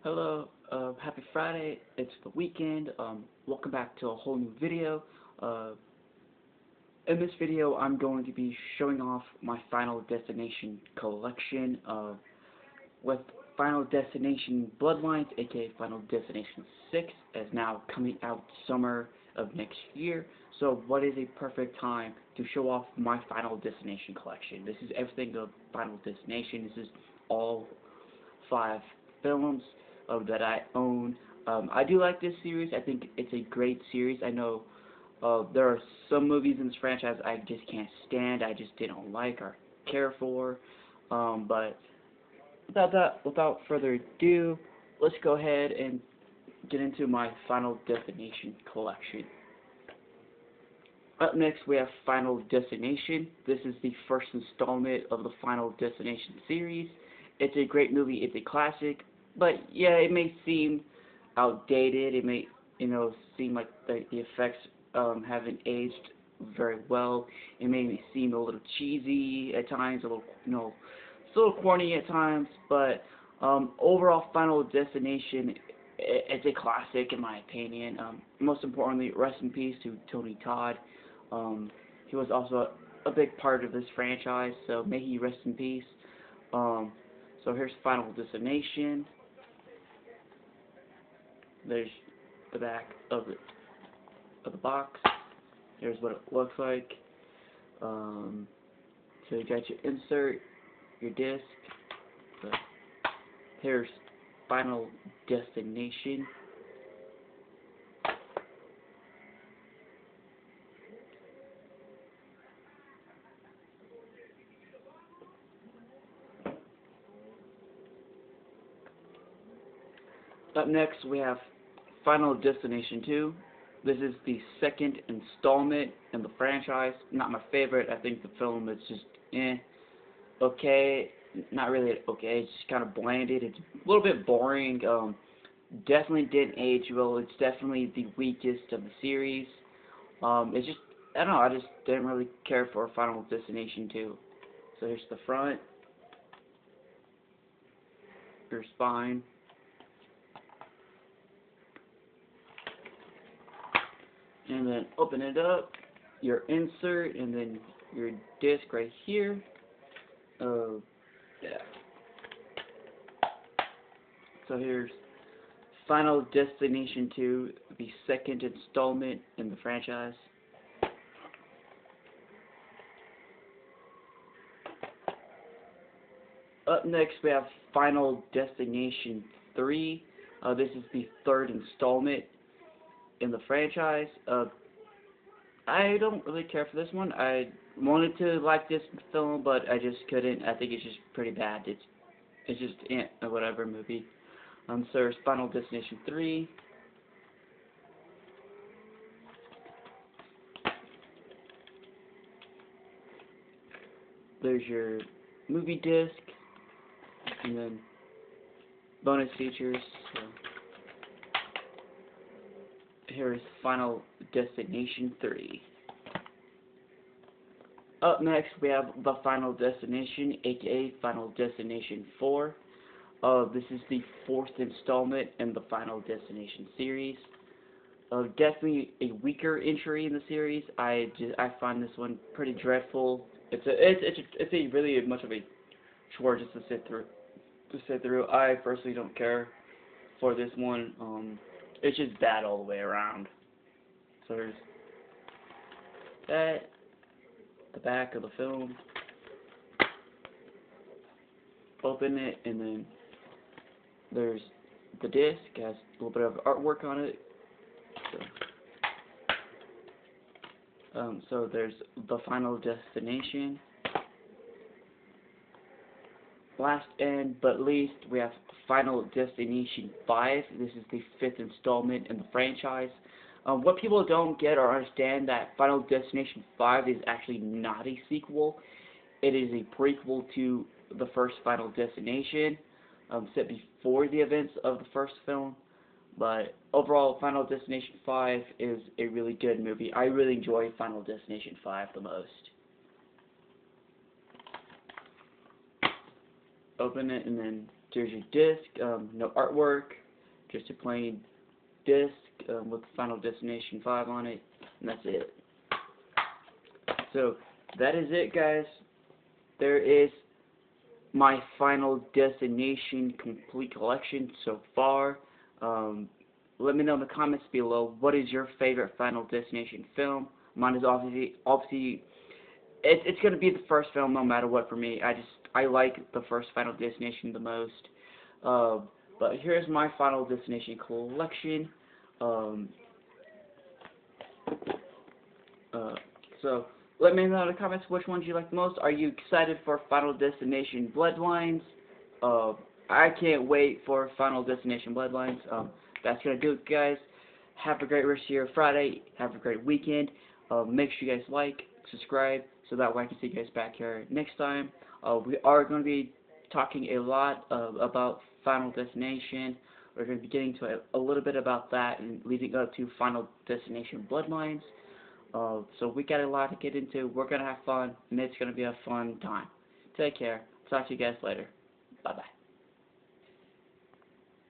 Hello, happy Friday. It's the weekend. Welcome back to a whole new video. Uh, in this video, I'm going to be showing off my Final Destination collection with Final Destination Bloodlines, aka Final Destination 6, is now coming out summer of next year. So what is a perfect time to show off my Final Destination collection? This is everything of Final Destination. This is all 5 films that I own. I do like this series. I think it's a great series. I know there are some movies in this franchise I just can't stand. I just didn't like or care for. But without further ado, let's go ahead and get into my Final Destination collection. Up next, we have Final Destination. This is the first installment of the Final Destination series. It's a great movie. It's a classic. But yeah, it may seem outdated. It may, seem like the effects haven't aged very well. It may seem a little cheesy at times, a little, it's a little corny at times. But overall, Final Destination, it's a classic in my opinion. Most importantly, rest in peace to Tony Todd. He was also a big part of this franchise, so may he rest in peace. So here's Final Destination. There's the back of the box. Here's what it looks like. So you got your insert, your disc. So here's Final Destination. Up next, we have Final Destination 2. This is the second installment in the franchise. Not my favorite. I think the film is just okay. Not really okay. It's just kind of blanded. It's a little bit boring. Definitely didn't age well. It's definitely the weakest of the series. It's just, I don't know. I just didn't really care for Final Destination 2. So here's the front. Your spine. And then open it up, your insert, and then your disc right here. Yeah. So here's Final Destination 2, the second installment in the franchise. Up next, we have Final Destination 3. This is the third installment in the franchise. I don't really care for this one. I wanted to like this film, but I just couldn't. I think it's just pretty bad. It's just a whatever movie. So there's Final Destination 3. There's your movie disc, and then bonus features. So here's Final Destination 3. Up next, we have the Final Destination, aka Final Destination 4. This is the fourth installment in the Final Destination series. Definitely a weaker entry in the series. I find this one pretty dreadful. It's a really much of a chore just to sit through. I personally don't care for this one. It's just bad all the way around. So there's that, the back of the film. Open it, and then there's the disc. It has a little bit of artwork on it. So there's the Final Destination. Last and but least, we have Final Destination 5. This is the fifth installment in the franchise. What people don't get or understand that Final Destination 5 is actually not a sequel. It is a prequel to the first Final Destination, set before the events of the first film. But overall, Final Destination 5 is a really good movie. I really enjoy Final Destination 5 the most. Open it, and then There's your disc, no artwork, just a plain disc with Final Destination 5 on it, and that's it. So that is it, guys. There is my Final Destination complete collection so far. Let me know in the comments below, what is your favorite Final Destination film? Mine is obviously it's gonna be the first film no matter what for me. I like the first Final Destination the most. But here's my Final Destination collection. So let me know in the comments which ones you like the most. Are you excited for Final Destination Bloodlines? I can't wait for Final Destination Bloodlines. That's gonna do it, guys. Have a great rest of your Friday. Have a great weekend. Make sure you guys like, subscribe, so that way I can see you guys back here next time. We are going to be talking a lot about Final Destination. We're going to be getting to a little bit about that and leading up to Final Destination Bloodlines. So we got a lot to get into. We're going to have fun, and it's going to be a fun time. Take care. Talk to you guys later. Bye-bye.